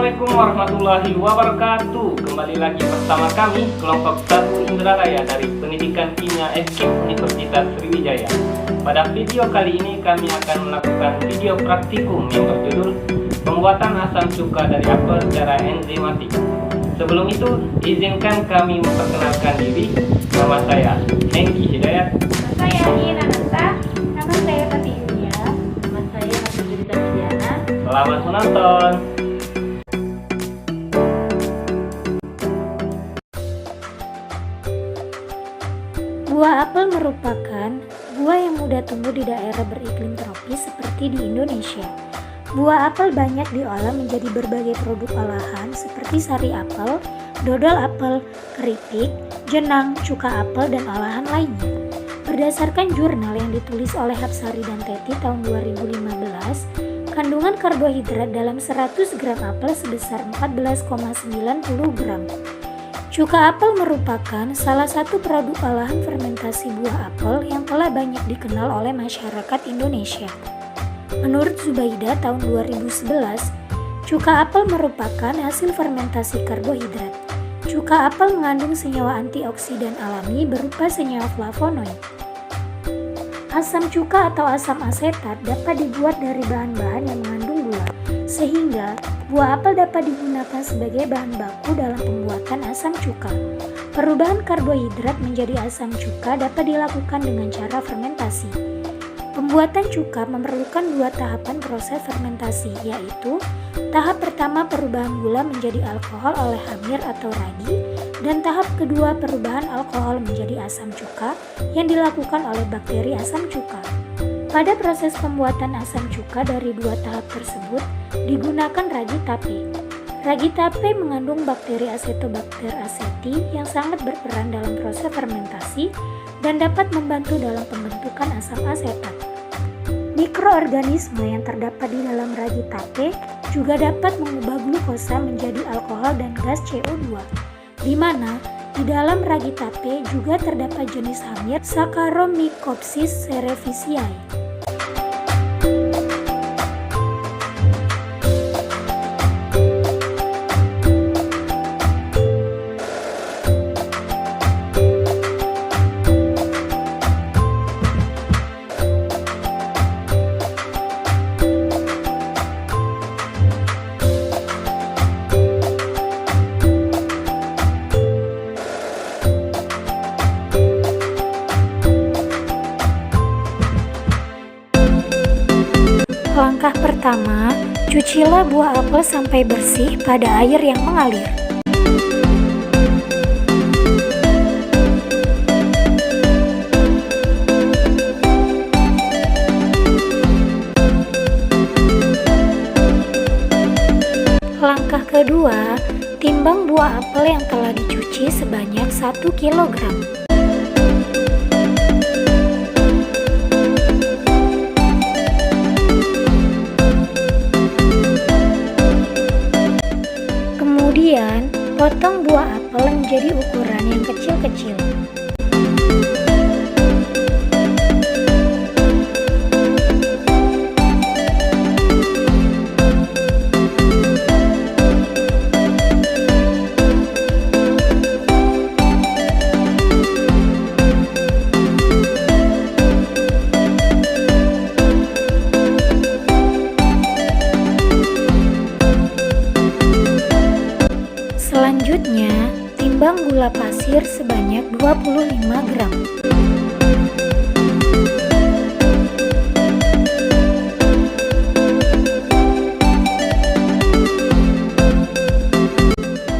Assalamualaikum warahmatullahi wabarakatuh. Kembali lagi bersama kami kelompok 1 Indraraya dari Pendidikan Kimia FKIP Universitas Sriwijaya. Pada video kali ini kami akan melakukan video praktikum yang berjudul pembuatan asam cuka dari apel secara enzimatik. Sebelum itu, izinkan kami memperkenalkan diri. Nama saya Hengki Hidayat. Nama saya Nina Nanta. Nama saya Tati Yulia. Nama saya Judita Diana. Selamat menonton. Buah apel merupakan buah yang mudah tumbuh di daerah beriklim tropis seperti di Indonesia. Buah apel banyak diolah menjadi berbagai produk olahan seperti sari apel, dodol apel, keripik, jenang, cuka apel, dan olahan lainnya. Berdasarkan jurnal yang ditulis oleh Hapsari dan Teti tahun 2015, kandungan karbohidrat dalam 100 gram apel sebesar 14,90 gram. Cuka apel merupakan salah satu produk olahan fermentasi buah apel yang telah banyak dikenal oleh masyarakat Indonesia. Menurut Zubaida tahun 2011, cuka apel merupakan hasil fermentasi karbohidrat. Cuka apel mengandung senyawa antioksidan alami berupa senyawa flavonoid. Asam cuka atau asam asetat dapat dibuat dari bahan-bahan yang mengandung gula, sehingga buah apel dapat digunakan sebagai bahan baku dalam pembuatan asam cuka. Perubahan karbohidrat menjadi asam cuka dapat dilakukan dengan cara fermentasi. Pembuatan cuka memerlukan 2 tahapan proses fermentasi, yaitu tahap pertama perubahan gula menjadi alkohol oleh hamir atau ragi, dan tahap kedua perubahan alkohol menjadi asam cuka yang dilakukan oleh bakteri asam cuka. Pada proses pembuatan asam cuka dari 2 tahap tersebut digunakan ragi tape. Ragi tape mengandung bakteri Acetobacter aceti yang sangat berperan dalam proses fermentasi dan dapat membantu dalam pembentukan asam asetat. Mikroorganisme yang terdapat di dalam ragi tape juga dapat mengubah glukosa menjadi alkohol dan gas CO2, di mana di dalam ragi tape juga terdapat jenis hamir Saccharomycopsis cerevisiae. Langkah pertama, cucilah buah apel sampai bersih pada air yang mengalir. Langkah kedua, timbang buah apel yang telah dicuci sebanyak 1 kilogram. Kemudian, potong buah apel menjadi ukuran yang kecil-kecil. Selanjutnya, timbang gula pasir sebanyak 25 gram.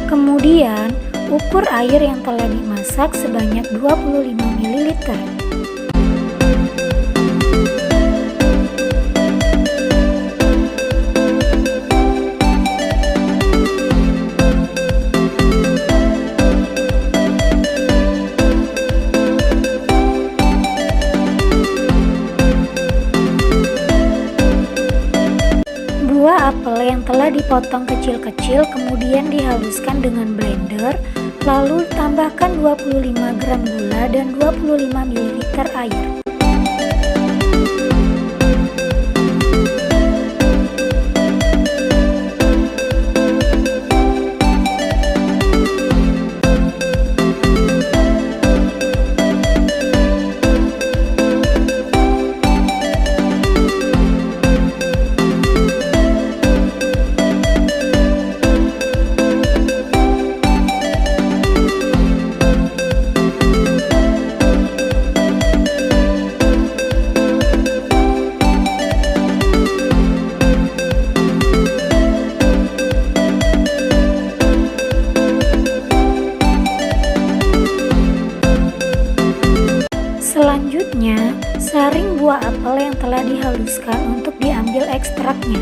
Kemudian, ukur air yang telah dimasak sebanyak 25 ml. Buah apel yang telah dipotong kecil-kecil kemudian dihaluskan dengan blender, lalu tambahkan 25 gram gula dan 25 ml air. Saring buah apel yang telah dihaluskan untuk diambil ekstraknya.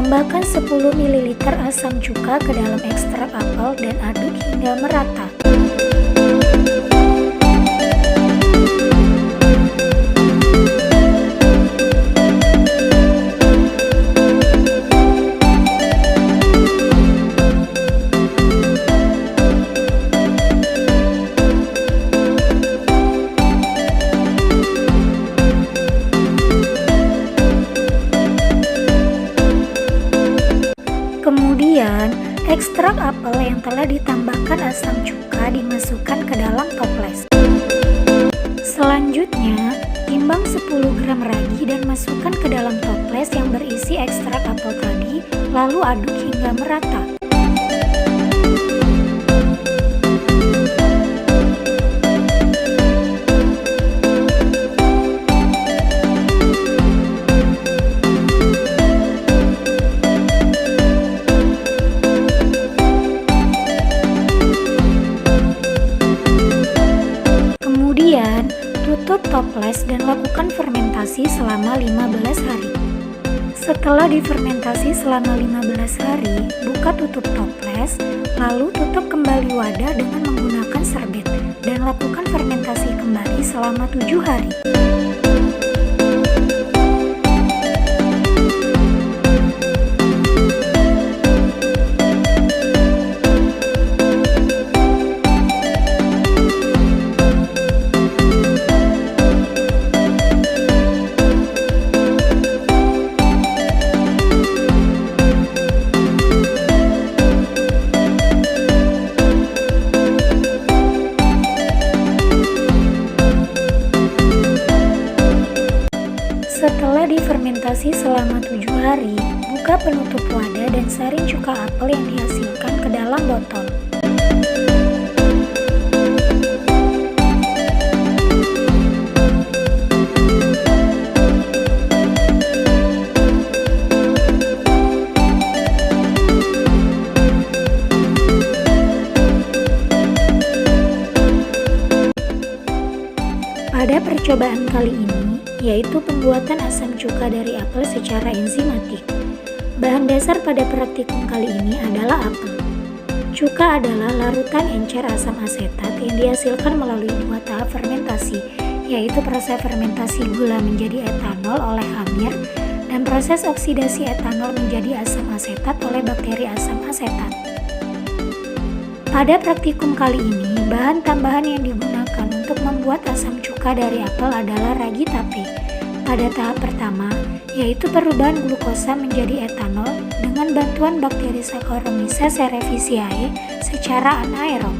Tambahkan 10 ml asam cuka ke dalam ekstrak apel dan aduk hingga merata. Kemudian, ekstrak apel yang telah ditambahkan asam cuka dimasukkan ke dalam toples. Selanjutnya, timbang 10 gram ragi dan masukkan ke dalam toples yang berisi ekstrak apel tadi, lalu aduk hingga merata. Tutup toples dan lakukan fermentasi selama 15 hari. Setelah difermentasi selama 15 hari, buka tutup toples, lalu tutup kembali wadah dengan menggunakan serbet dan lakukan fermentasi kembali selama 7 hari. Setelah difermentasi selama 7 hari, buka penutup wadah dan saring cuka apel yang dihasilkan ke dalam botol. Pada percobaan kali ini, yaitu pembuatan asam cuka dari apel secara enzimatik. Bahan dasar pada praktikum kali ini adalah apel. Cuka adalah larutan encer asam asetat yang dihasilkan melalui 2 tahap fermentasi, yaitu proses fermentasi gula menjadi etanol oleh hamir dan proses oksidasi etanol menjadi asam asetat oleh bakteri asam asetat. Pada praktikum kali ini, bahan tambahan yang digunakan untuk membuat asam cuka dari apel adalah ragi tape. Pada tahap pertama, yaitu perubahan glukosa menjadi etanol dengan bantuan bakteri Saccharomyces cerevisiae secara anaerob,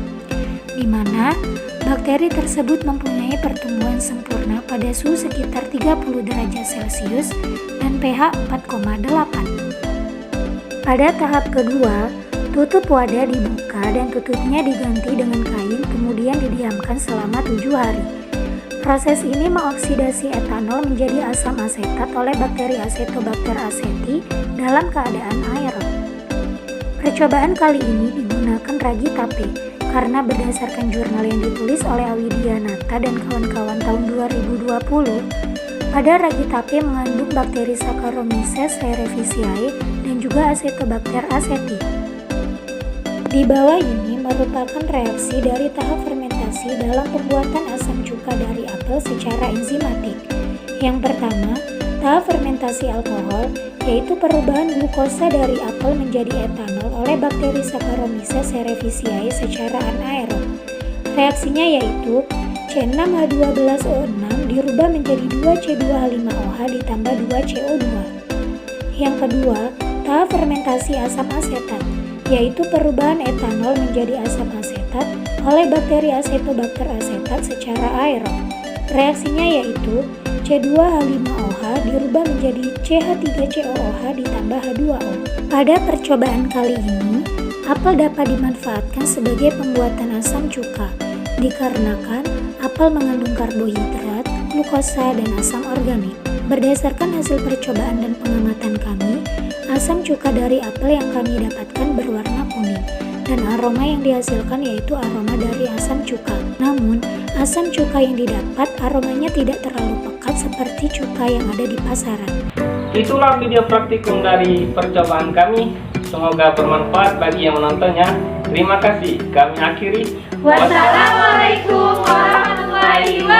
di mana bakteri tersebut mempunyai pertumbuhan sempurna pada suhu sekitar 30 derajat Celcius dan pH 4,8. Pada tahap kedua, tutup wadah dibuka dan tutupnya diganti dengan kain, kemudian didiamkan selama 7 hari. Proses ini mengoksidasi etanol menjadi asam asetat oleh bakteri Acetobacter aceti dalam keadaan aerob. Percobaan kali ini digunakan ragi tape karena berdasarkan jurnal yang ditulis oleh Awidianata dan kawan-kawan tahun 2020, pada ragi tape mengandung bakteri Saccharomyces cerevisiae dan juga Acetobacter aceti. Di bawah ini merupakan reaksi dari tahap fermentasi dalam pembuatan asam cuka dari apel secara enzimatik. Yang pertama, tahap fermentasi alkohol, yaitu perubahan glukosa dari apel menjadi etanol oleh bakteri Saccharomyces cerevisiae secara anaerob. Reaksinya yaitu C6H12O6 dirubah menjadi 2C2H5OH ditambah 2CO2. Yang kedua, tahap fermentasi asam asetat, yaitu perubahan etanol menjadi asam asetat oleh bakteri Acetobacter acetat secara aerob. Reaksinya yaitu C2H5OH dirubah menjadi CH3COOH ditambah H2O. Pada percobaan kali ini, apel dapat dimanfaatkan sebagai pembuatan asam cuka, dikarenakan apel mengandung karbohidrat, glukosa, dan asam organik. Berdasarkan hasil percobaan dan pengamatan kami, asam cuka dari apel yang kami dapatkan berwarna kuning, dan aroma yang dihasilkan yaitu aroma dari asam cuka. Namun, asam cuka yang didapat aromanya tidak terlalu pekat seperti cuka yang ada di pasaran. Itulah video praktikum dari percobaan kami. Semoga bermanfaat bagi yang menontonnya. Terima kasih. Kami akhiri. Wassalamualaikum warahmatullahi wabarakatuh.